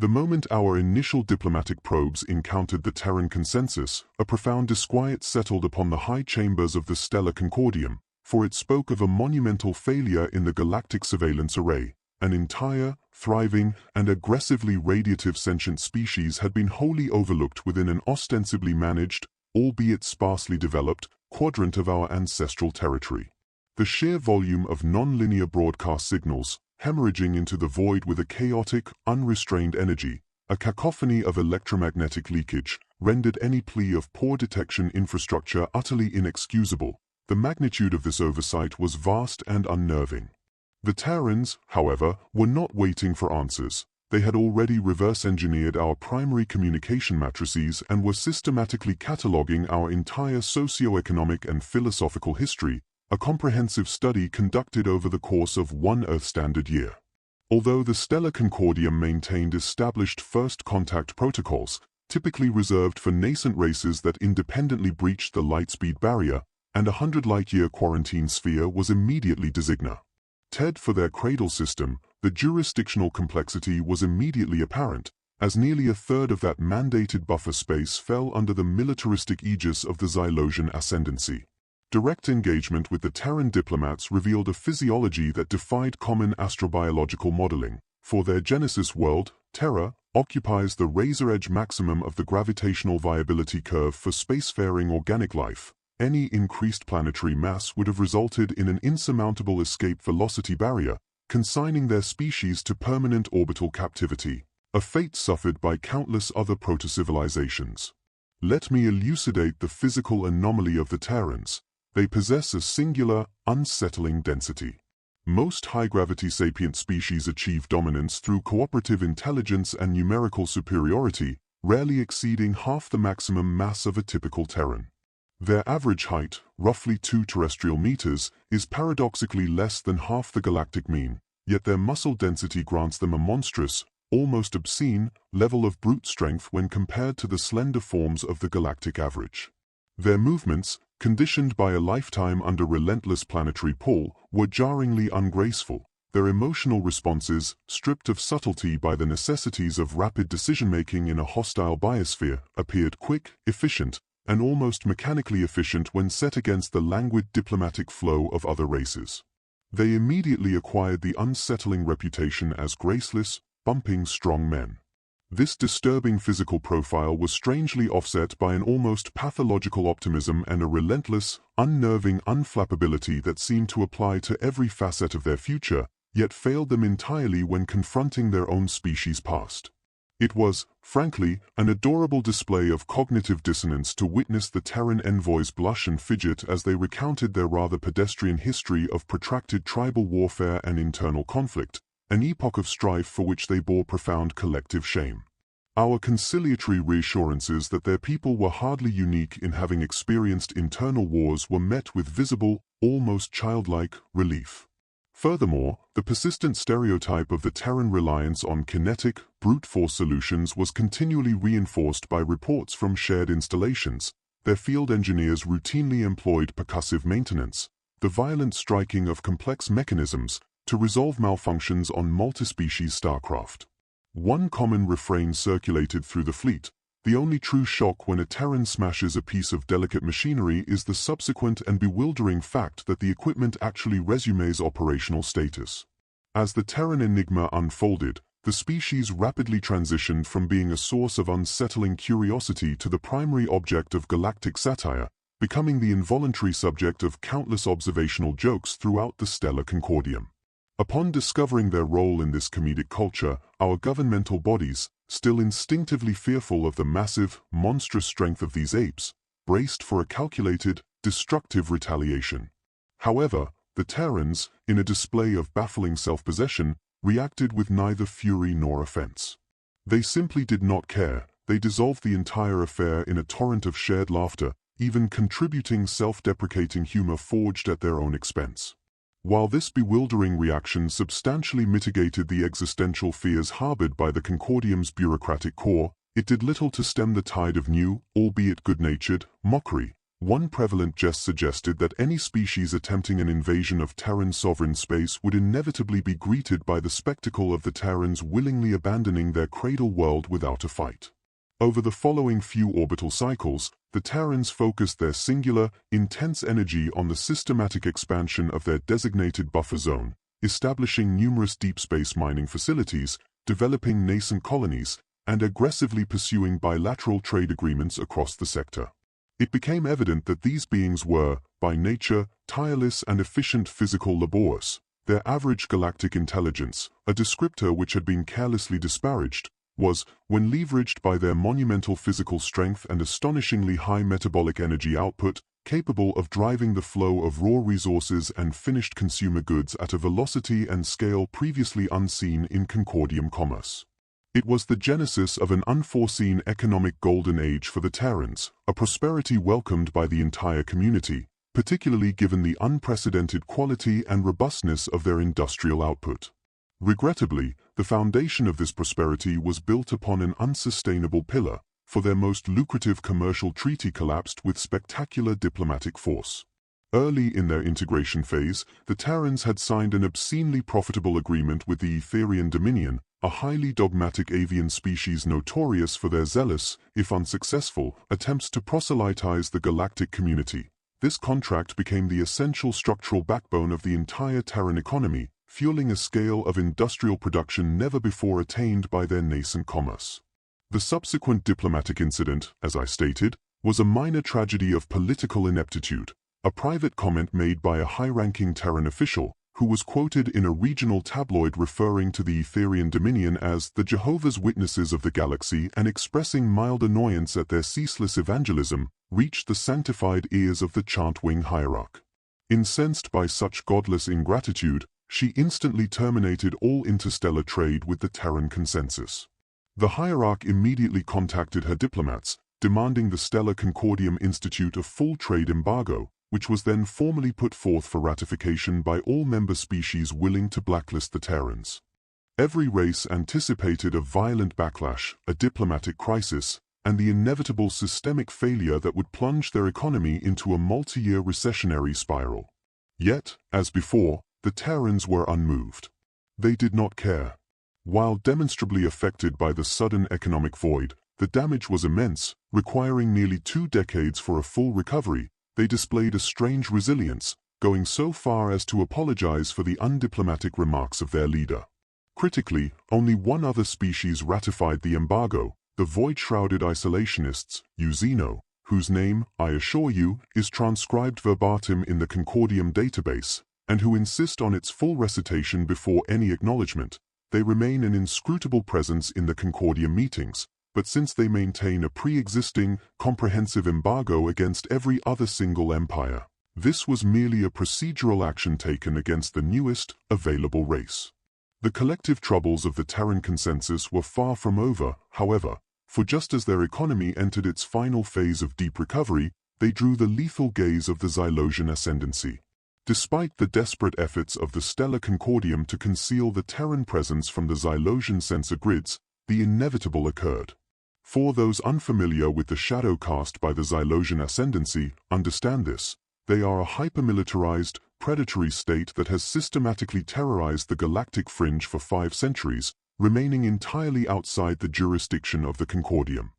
The moment our initial diplomatic probes encountered the Terran Consensus, a profound disquiet settled upon the high chambers of the stellar Concordium, for it spoke of a monumental failure in the galactic surveillance array. An entire, thriving, and aggressively radiative sentient species had been wholly overlooked within an ostensibly managed, albeit sparsely developed, quadrant of our ancestral territory. The sheer volume of non-linear broadcast signals, hemorrhaging into the void with a chaotic, unrestrained energy, a cacophony of electromagnetic leakage, rendered any plea of poor detection infrastructure utterly inexcusable. The magnitude of this oversight was vast and unnerving. The Terrans, however, were not waiting for answers. They had already reverse-engineered our primary communication matrices and were systematically cataloging our entire socio-economic and philosophical history, a comprehensive study conducted over the course of one Earth standard year. Although the stellar Concordium maintained established first contact protocols, typically reserved for nascent races that independently breached the light-speed barrier, and a 100-light-year quarantine sphere was immediately designated. For their cradle system, the jurisdictional complexity was immediately apparent, as nearly a third of that mandated buffer space fell under the militaristic aegis of the Xylosian Ascendancy. Direct engagement with the Terran diplomats revealed a physiology that defied common astrobiological modeling. For their Genesis world, Terra occupies the razor-edge maximum of the gravitational viability curve for spacefaring organic life. Any increased planetary mass would have resulted in an insurmountable escape velocity barrier, consigning their species to permanent orbital captivity, a fate suffered by countless other proto-civilizations. Let me elucidate the physical anomaly of the Terrans. They possess a singular, unsettling density. Most high-gravity sapient species achieve dominance through cooperative intelligence and numerical superiority, rarely exceeding half the maximum mass of a typical Terran. Their average height, roughly 2 terrestrial meters, is paradoxically less than half the galactic mean, yet their muscle density grants them a monstrous, almost obscene, level of brute strength when compared to the slender forms of the galactic average. Their movements, conditioned by a lifetime under relentless planetary pull, were jarringly ungraceful. Their emotional responses, stripped of subtlety by the necessities of rapid decision-making in a hostile biosphere, appeared quick, efficient, and almost mechanically efficient when set against the languid diplomatic flow of other races. They immediately acquired the unsettling reputation as graceless, bumping strong men. This disturbing physical profile was strangely offset by an almost pathological optimism and a relentless, unnerving unflappability that seemed to apply to every facet of their future, yet failed them entirely when confronting their own species' past. It was, frankly, an adorable display of cognitive dissonance to witness the Terran envoys blush and fidget as they recounted their rather pedestrian history of protracted tribal warfare and internal conflict, an epoch of strife for which they bore profound collective shame. Our conciliatory reassurances that their people were hardly unique in having experienced internal wars were met with visible, almost childlike, relief. Furthermore, the persistent stereotype of the Terran reliance on kinetic, brute force solutions was continually reinforced by reports from shared installations. Their field engineers routinely employed percussive maintenance, the violent striking of complex mechanisms, to resolve malfunctions on multi-species starcraft. One common refrain circulated through the fleet: the only true shock when a Terran smashes a piece of delicate machinery is the subsequent and bewildering fact that the equipment actually resumes operational status. As the Terran enigma unfolded, the species rapidly transitioned from being a source of unsettling curiosity to the primary object of galactic satire, becoming the involuntary subject of countless observational jokes throughout the stellar Concordium. Upon discovering their role in this comedic culture, our governmental bodies, still instinctively fearful of the massive, monstrous strength of these apes, braced for a calculated, destructive retaliation. However, the Terrans, in a display of baffling self-possession, reacted with neither fury nor offense. They simply did not care. They dissolved the entire affair in a torrent of shared laughter, even contributing self-deprecating humor forged at their own expense. While this bewildering reaction substantially mitigated the existential fears harbored by the Concordium's bureaucratic core, it did little to stem the tide of new, albeit good-natured, mockery. One prevalent jest suggested that any species attempting an invasion of Terran sovereign space would inevitably be greeted by the spectacle of the Terrans willingly abandoning their cradle world without a fight. Over the following few orbital cycles, the Terrans focused their singular, intense energy on the systematic expansion of their designated buffer zone, establishing numerous deep space mining facilities, developing nascent colonies, and aggressively pursuing bilateral trade agreements across the sector. It became evident that these beings were, by nature, tireless and efficient physical laborers. Their average galactic intelligence, a descriptor which had been carelessly disparaged, was, when leveraged by their monumental physical strength and astonishingly high metabolic energy output, capable of driving the flow of raw resources and finished consumer goods at a velocity and scale previously unseen in Concordium commerce. It was the genesis of an unforeseen economic golden age for the Terrans, a prosperity welcomed by the entire community, particularly given the unprecedented quality and robustness of their industrial output. Regrettably, the foundation of this prosperity was built upon an unsustainable pillar, for their most lucrative commercial treaty collapsed with spectacular diplomatic force. Early in their integration phase, the Terrans had signed an obscenely profitable agreement with the Etherian Dominion, a highly dogmatic avian species notorious for their zealous, if unsuccessful, attempts to proselytize the galactic community. This contract became the essential structural backbone of the entire Terran economy, fueling a scale of industrial production never before attained by their nascent commerce. The subsequent diplomatic incident, as I stated, was a minor tragedy of political ineptitude, a private comment made by a high-ranking Terran official, who was quoted in a regional tabloid referring to the Etherian Dominion as the Jehovah's Witnesses of the galaxy and expressing mild annoyance at their ceaseless evangelism, reached the sanctified ears of the Chantwing hierarch. Incensed by such godless ingratitude, she instantly terminated all interstellar trade with the Terran Consensus. The hierarch immediately contacted her diplomats, demanding the Stellar Concordium institute a full trade embargo, which was then formally put forth for ratification by all member species willing to blacklist the Terrans. Every race anticipated a violent backlash, a diplomatic crisis, and the inevitable systemic failure that would plunge their economy into a multi-year recessionary spiral. Yet, as before, the Terrans were unmoved. They did not care. While demonstrably affected by the sudden economic void, the damage was immense, requiring nearly 2 decades for a full recovery. They displayed a strange resilience, going so far as to apologize for the undiplomatic remarks of their leader. Critically, only one other species ratified the embargo, the void-shrouded isolationists, Xeno, whose name, I assure you, is transcribed verbatim in the Concordium database, and who insist on its full recitation before any acknowledgement. They remain an inscrutable presence in the Concordium meetings, but since they maintain a pre-existing, comprehensive embargo against every other single empire, this was merely a procedural action taken against the newest, available race. The collective troubles of the Terran Consensus were far from over, however, for just as their economy entered its final phase of deep recovery, they drew the lethal gaze of the Xylosian Ascendancy. Despite the desperate efforts of the Stellar Concordium to conceal the Terran presence from the Xylosian sensor grids, the inevitable occurred. For those unfamiliar with the shadow cast by the Xylosian Ascendancy, understand this. They are a hypermilitarized, predatory state that has systematically terrorized the galactic fringe for 5 centuries, remaining entirely outside the jurisdiction of the Concordium.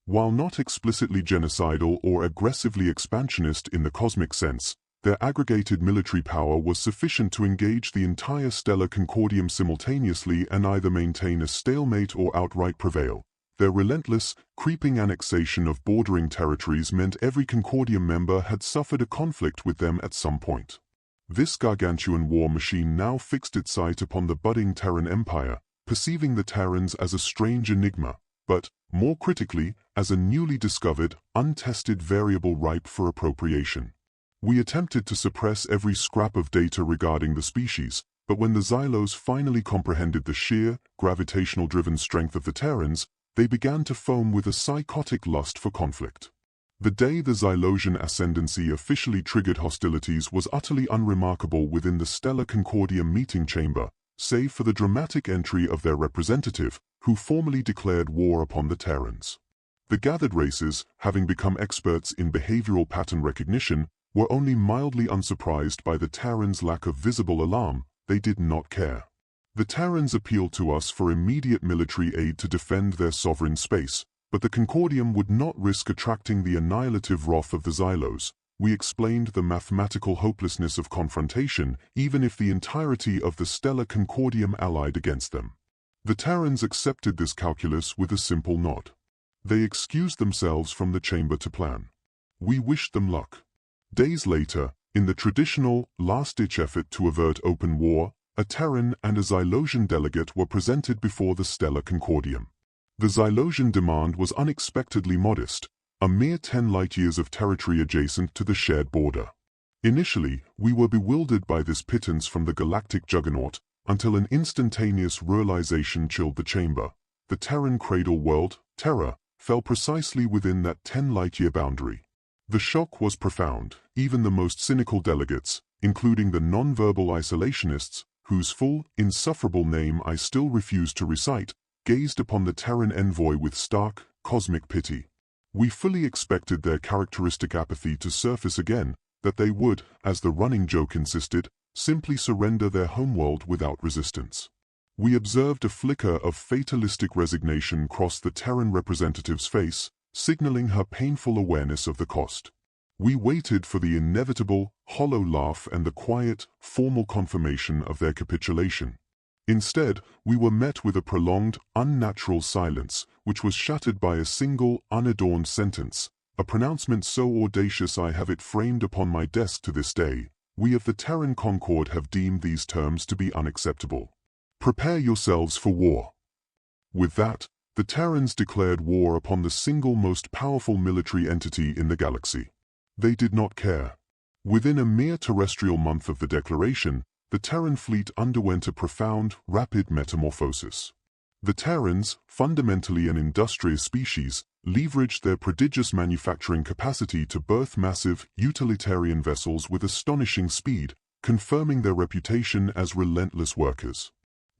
While not explicitly genocidal or aggressively expansionist in the cosmic sense, their aggregated military power was sufficient to engage the entire Stellar Concordium simultaneously and either maintain a stalemate or outright prevail. Their relentless, creeping annexation of bordering territories meant every Concordium member had suffered a conflict with them at some point. This gargantuan war machine now fixed its sight upon the budding Terran Empire, perceiving the Terrans as a strange enigma, but, more critically, as a newly discovered, untested variable ripe for appropriation. We attempted to suppress every scrap of data regarding the species, but when the Xylos finally comprehended the sheer, gravitational-driven strength of the Terrans, they began to foam with a psychotic lust for conflict. The day the Xylosian Ascendancy officially triggered hostilities was utterly unremarkable within the Stellar Concordium meeting chamber, save for the dramatic entry of their representative, who formally declared war upon the Terrans. The gathered races, having become experts in behavioral pattern recognition, were only mildly unsurprised by the Terrans' lack of visible alarm. They did not care. The Terrans appealed to us for immediate military aid to defend their sovereign space, but the Concordium would not risk attracting the annihilative wrath of the Xylos. We explained the mathematical hopelessness of confrontation, even if the entirety of the stellar Concordium allied against them. The Terrans accepted this calculus with a simple nod. They excused themselves from the chamber to plan. We wished them luck. Days later, in the traditional, last-ditch effort to avert open war, a Terran and a Xylosian delegate were presented before the stellar Concordium. The Xylosian demand was unexpectedly modest, a mere 10 light-years of territory adjacent to the shared border. Initially, we were bewildered by this pittance from the galactic juggernaut, until an instantaneous realization chilled the chamber. The Terran cradle world, Terra, fell precisely within that 10 light-year boundary. The shock was profound. Even the most cynical delegates, including the non-verbal isolationists, whose full, insufferable name I still refuse to recite, gazed upon the Terran envoy with stark, cosmic pity. We fully expected their characteristic apathy to surface again, that they would, as the running joke insisted, simply surrender their homeworld without resistance. We observed a flicker of fatalistic resignation cross the Terran representative's face, signaling her painful awareness of the cost. We waited for the inevitable, hollow laugh and the quiet, formal confirmation of their capitulation. Instead, we were met with a prolonged, unnatural silence, which was shattered by a single, unadorned sentence, a pronouncement so audacious I have it framed upon my desk to this day. We of the Terran Concord have deemed these terms to be unacceptable. Prepare yourselves for war. With that, the Terrans declared war upon the single most powerful military entity in the galaxy. They did not care. Within a mere terrestrial month of the declaration, the Terran fleet underwent a profound, rapid metamorphosis. The Terrans, fundamentally an industrious species, leveraged their prodigious manufacturing capacity to birth massive, utilitarian vessels with astonishing speed, confirming their reputation as relentless workers.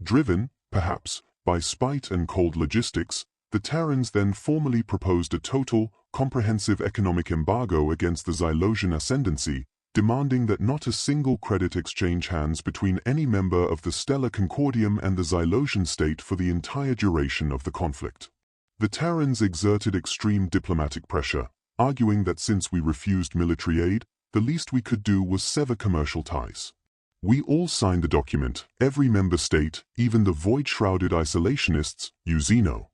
Driven, perhaps, by spite and cold logistics, the Terrans then formally proposed a total, comprehensive economic embargo against the Xylosian Ascendancy, demanding that not a single credit exchange hands between any member of the stellar Concordium and the Xylosian state for the entire duration of the conflict. The Terrans exerted extreme diplomatic pressure, arguing that since we refused military aid, the least we could do was sever commercial ties. We all signed the document, every member state, even the void-shrouded isolationists, Xeno.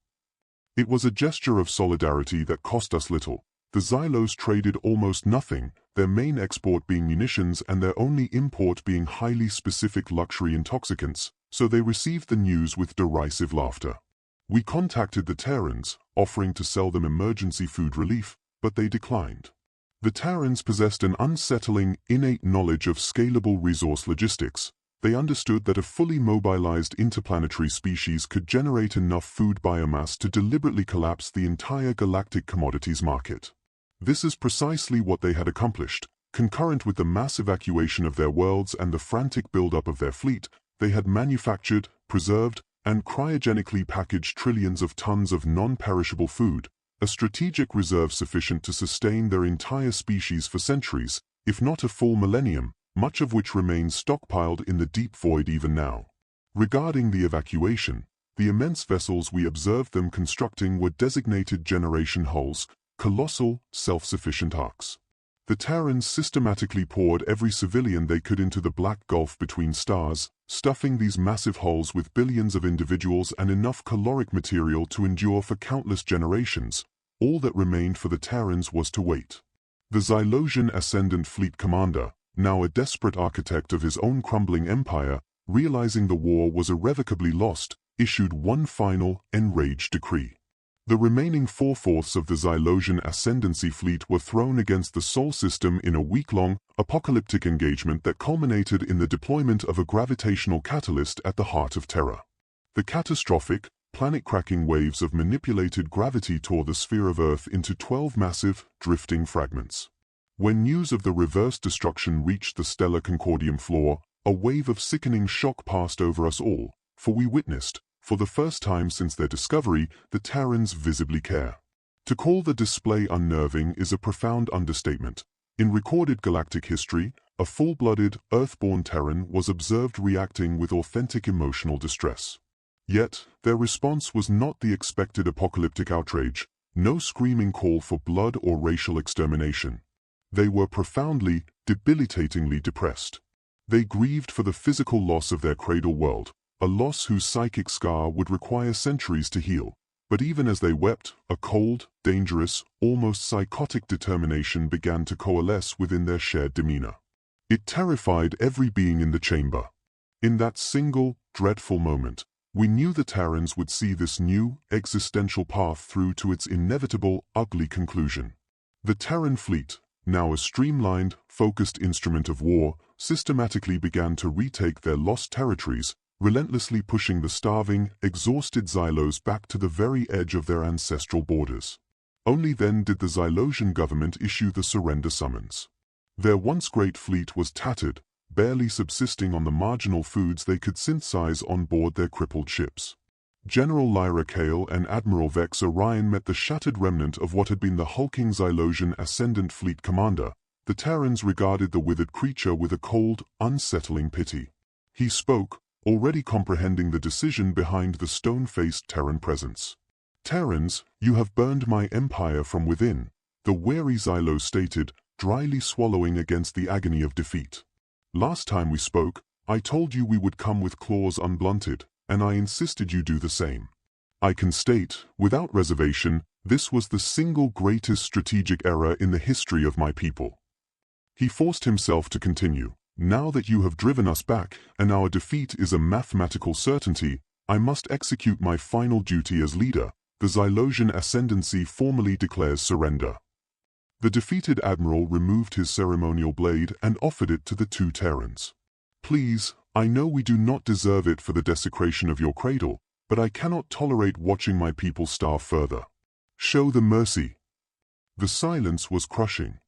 It was a gesture of solidarity that cost us little. The Xylos traded almost nothing, their main export being munitions and their only import being highly specific luxury intoxicants, so they received the news with derisive laughter. We contacted the Terrans, offering to sell them emergency food relief, but they declined. The Terrans possessed an unsettling, innate knowledge of scalable resource logistics. They understood that a fully mobilized interplanetary species could generate enough food biomass to deliberately collapse the entire galactic commodities market. This is precisely what they had accomplished. Concurrent with the mass evacuation of their worlds and the frantic buildup of their fleet, they had manufactured, preserved, and cryogenically packaged trillions of tons of non-perishable food, a strategic reserve sufficient to sustain their entire species for centuries, if not a full millennium, much of which remains stockpiled in the deep void even now. Regarding the evacuation, the immense vessels we observed them constructing were designated generation hulls, colossal, self-sufficient arcs. The Terrans systematically poured every civilian they could into the black gulf between stars, stuffing these massive hulls with billions of individuals and enough caloric material to endure for countless generations. All that remained for the Terrans was to wait. The Xylosian Ascendant Fleet Commander, now a desperate architect of his own crumbling empire, realizing the war was irrevocably lost, issued one final, enraged decree. The remaining 4/4 of the Xylosian Ascendancy fleet were thrown against the Sol system in a week-long, apocalyptic engagement that culminated in the deployment of a gravitational catalyst at the heart of Terra. The catastrophic, planet-cracking waves of manipulated gravity tore the sphere of Earth into 12 massive, drifting fragments. When news of the reverse destruction reached the stellar Concordium floor, a wave of sickening shock passed over us all, for we witnessed, for the first time since their discovery, the Terrans visibly care. To call the display unnerving is a profound understatement. In recorded galactic history, a full-blooded, Earth-born Terran was observed reacting with authentic emotional distress. Yet, their response was not the expected apocalyptic outrage, no screaming call for blood or racial extermination. They were profoundly, debilitatingly depressed. They grieved for the physical loss of their cradle world, a loss whose psychic scar would require centuries to heal. But even as they wept, a cold, dangerous, almost psychotic determination began to coalesce within their shared demeanor. It terrified every being in the chamber. In that single, dreadful moment, we knew the Terrans would see this new, existential path through to its inevitable, ugly conclusion. The Terran fleet, now a streamlined, focused instrument of war, systematically began to retake their lost territories, relentlessly pushing the starving, exhausted Xylos back to the very edge of their ancestral borders. Only then did the Xylosian government issue the surrender summons. Their once great fleet was tattered, barely subsisting on the marginal foods they could synthesize on board their crippled ships. General Lyra Kale and Admiral Vex Orion met the shattered remnant of what had been the hulking Xylosian Ascendant fleet commander. The Terrans regarded the withered creature with a cold, unsettling pity. He spoke, already comprehending the decision behind the stone-faced Terran presence. "Terrans, you have burned my empire from within," the wary Xylo stated, dryly swallowing against the agony of defeat. "Last time we spoke, I told you we would come with claws unblunted, and I insisted you do the same. I can state, without reservation, this was the single greatest strategic error in the history of my people." He forced himself to continue. "Now that you have driven us back, and our defeat is a mathematical certainty, I must execute my final duty as leader. The Xylosian Ascendancy formally declares surrender." The defeated admiral removed his ceremonial blade and offered it to the two Terrans. "Please, I know we do not deserve it for the desecration of your cradle, but I cannot tolerate watching my people starve further. Show them mercy." The silence was crushing.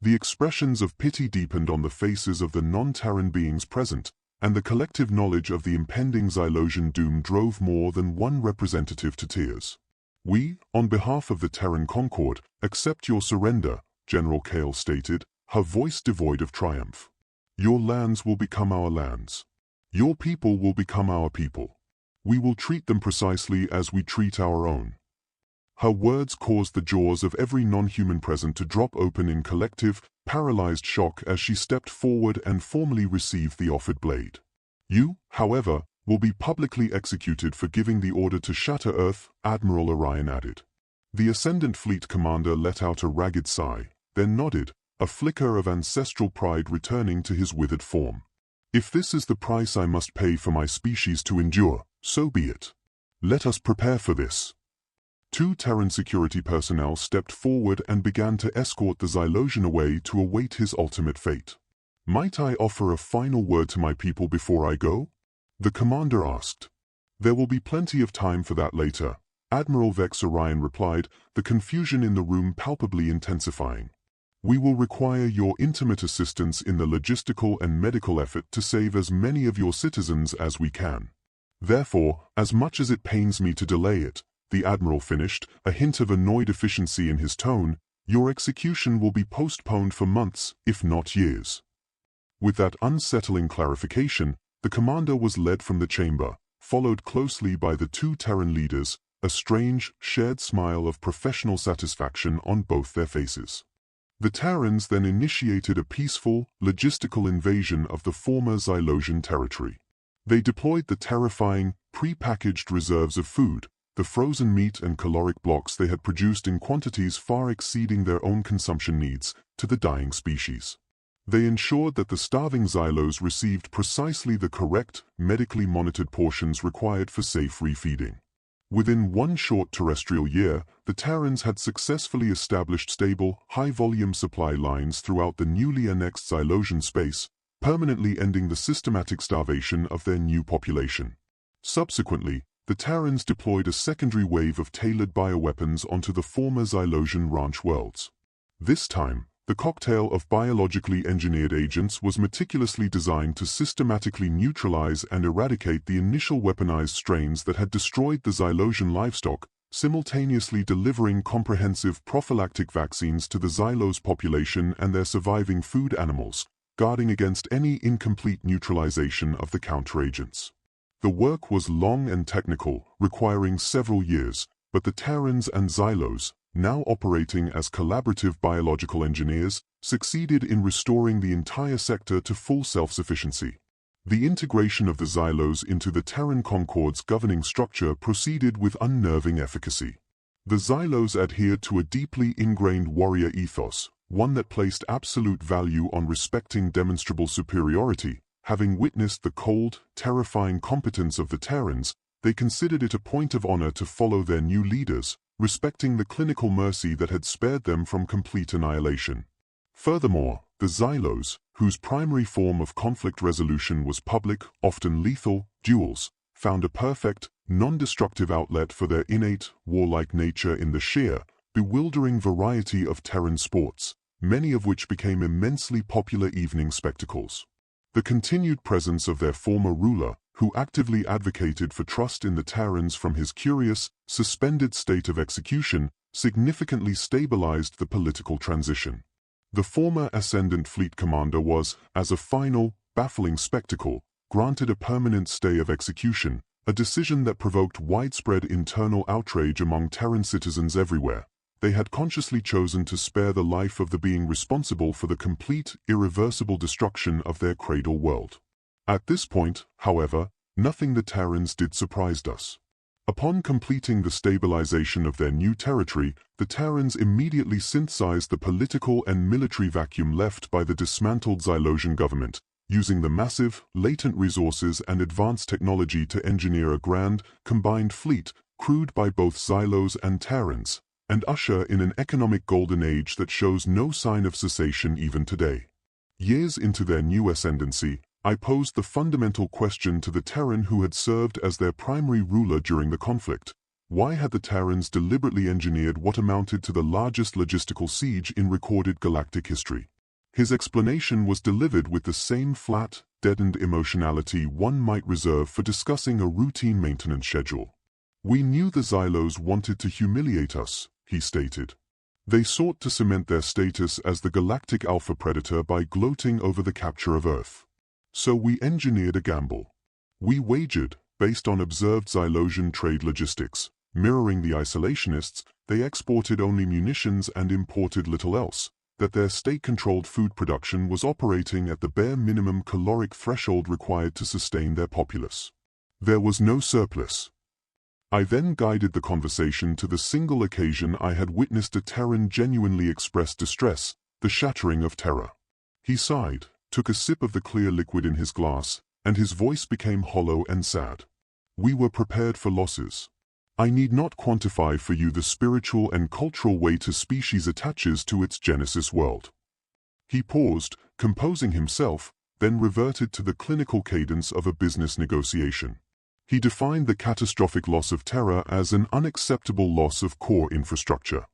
The expressions of pity deepened on the faces of the non-Terran beings present, and the collective knowledge of the impending Xylosian doom drove more than one representative to tears. "We, on behalf of the Terran Concord, accept your surrender," General Kale stated, her voice devoid of triumph. "Your lands will become our lands. Your people will become our people. We will treat them precisely as we treat our own." Her words caused the jaws of every non-human present to drop open in collective, paralyzed shock as she stepped forward and formally received the offered blade. "You, however, will be publicly executed for giving the order to shatter Earth," Admiral Orion added. The Ascendant Fleet commander let out a ragged sigh, then nodded, a flicker of ancestral pride returning to his withered form. "If this is the price I must pay for my species to endure, so be it. Let us prepare for this." Two Terran security personnel stepped forward and began to escort the Xylosian away to await his ultimate fate. "Might I offer a final word to my people before I go?" the commander asked. "There will be plenty of time for that later," Admiral Vex Orion replied, the confusion in the room palpably intensifying. "We will require your intimate assistance in the logistical and medical effort to save as many of your citizens as we can. Therefore, as much as it pains me to delay it," the Admiral finished, a hint of annoyed efficiency in his tone, "your execution will be postponed for months, if not years." With that unsettling clarification, the commander was led from the chamber, followed closely by the two Terran leaders, a strange, shared smile of professional satisfaction on both their faces. The Terrans then initiated a peaceful, logistical invasion of the former Xylosian territory. They deployed the terrifying, pre-packaged reserves of food, the frozen meat and caloric blocks they had produced in quantities far exceeding their own consumption needs, to the dying species. They ensured that the starving Xylos received precisely the correct, medically monitored portions required for safe refeeding. Within one short terrestrial year, the Terrans had successfully established stable, high-volume supply lines throughout the newly annexed Xylosian space, permanently ending the systematic starvation of their new population. Subsequently, the Terrans deployed a secondary wave of tailored bioweapons onto the former Xylosian ranch worlds. This time, the cocktail of biologically engineered agents was meticulously designed to systematically neutralize and eradicate the initial weaponized strains that had destroyed the Xylosian livestock, simultaneously delivering comprehensive prophylactic vaccines to the Xylos population and their surviving food animals, guarding against any incomplete neutralization of the counteragents. The work was long and technical, requiring several years, but the Terrans and Xylos, now operating as collaborative biological engineers, succeeded in restoring the entire sector to full self-sufficiency. The integration of the Xylos into the Terran Concord's governing structure proceeded with unnerving efficacy. The Xylos adhered to a deeply ingrained warrior ethos, one that placed absolute value on respecting demonstrable superiority. Having witnessed the cold, terrifying competence of the Terrans, they considered it a point of honor to follow their new leaders, respecting the clinical mercy that had spared them from complete annihilation. Furthermore, the Xylos, whose primary form of conflict resolution was public, often lethal, duels, found a perfect, non-destructive outlet for their innate, warlike nature in the sheer, bewildering variety of Terran sports, many of which became immensely popular evening spectacles. The continued presence of their former ruler, who actively advocated for trust in the Terrans from his curious, suspended state of execution, significantly stabilized the political transition. The former Ascendant Fleet Commander was, as a final, baffling spectacle, granted a permanent stay of execution, a decision that provoked widespread internal outrage among Terran citizens everywhere. They had consciously chosen to spare the life of the being responsible for the complete, irreversible destruction of their cradle world. At this point, however, nothing the Terrans did surprised us. Upon completing the stabilization of their new territory, the Terrans immediately synthesized the political and military vacuum left by the dismantled Xylosian government, using the massive, latent resources and advanced technology to engineer a grand, combined fleet, crewed by both Xylos and Terrans, and usher in an economic golden age that shows no sign of cessation even today. Years into their new ascendancy, I posed the fundamental question to the Terran who had served as their primary ruler during the conflict. Why had the Terrans deliberately engineered what amounted to the largest logistical siege in recorded galactic history? His explanation was delivered with the same flat, deadened emotionality one might reserve for discussing a routine maintenance schedule. "We knew the Xylos wanted to humiliate us," he stated. "They sought to cement their status as the galactic alpha predator by gloating over the capture of Earth. So we engineered a gamble. We wagered, based on observed Xylosian trade logistics, mirroring the isolationists, they exported only munitions and imported little else, that their state-controlled food production was operating at the bare minimum caloric threshold required to sustain their populace. There was no surplus." I then guided the conversation to the single occasion I had witnessed a Terran genuinely express distress, the shattering of Terra. He sighed, took a sip of the clear liquid in his glass, and his voice became hollow and sad. "We were prepared for losses. I need not quantify for you the spiritual and cultural weight a species attaches to its genesis world." He paused, composing himself, then reverted to the clinical cadence of a business negotiation. He defined the catastrophic loss of Terra as an unacceptable loss of core infrastructure.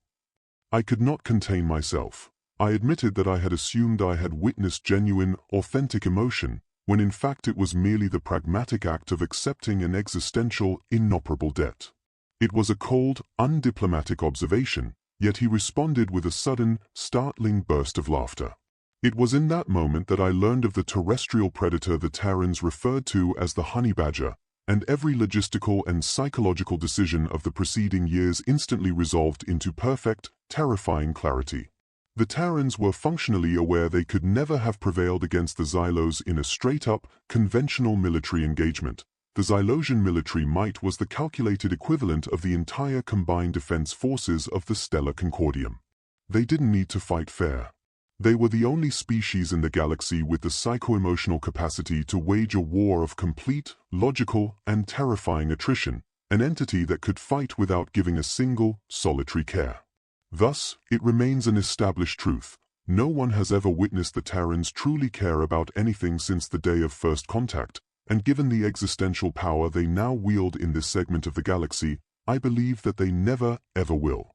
I could not contain myself. I admitted that I had assumed I had witnessed genuine, authentic emotion, when in fact it was merely the pragmatic act of accepting an existential, inoperable debt. It was a cold, undiplomatic observation, yet he responded with a sudden, startling burst of laughter. It was in that moment that I learned of the terrestrial predator the Terrans referred to as the honey badger, and every logistical and psychological decision of the preceding years instantly resolved into perfect, terrifying clarity. The Terrans were functionally aware they could never have prevailed against the Xylos in a straight-up, conventional military engagement. The Xylosian military might was the calculated equivalent of the entire combined defense forces of the stellar concordium. They didn't need to fight fair. They were the only species in the galaxy with the psycho-emotional capacity to wage a war of complete, logical, and terrifying attrition, an entity that could fight without giving a single, solitary care. Thus, it remains an established truth. No one has ever witnessed the Terrans truly care about anything since the day of first contact, and given the existential power they now wield in this segment of the galaxy, I believe that they never, ever will.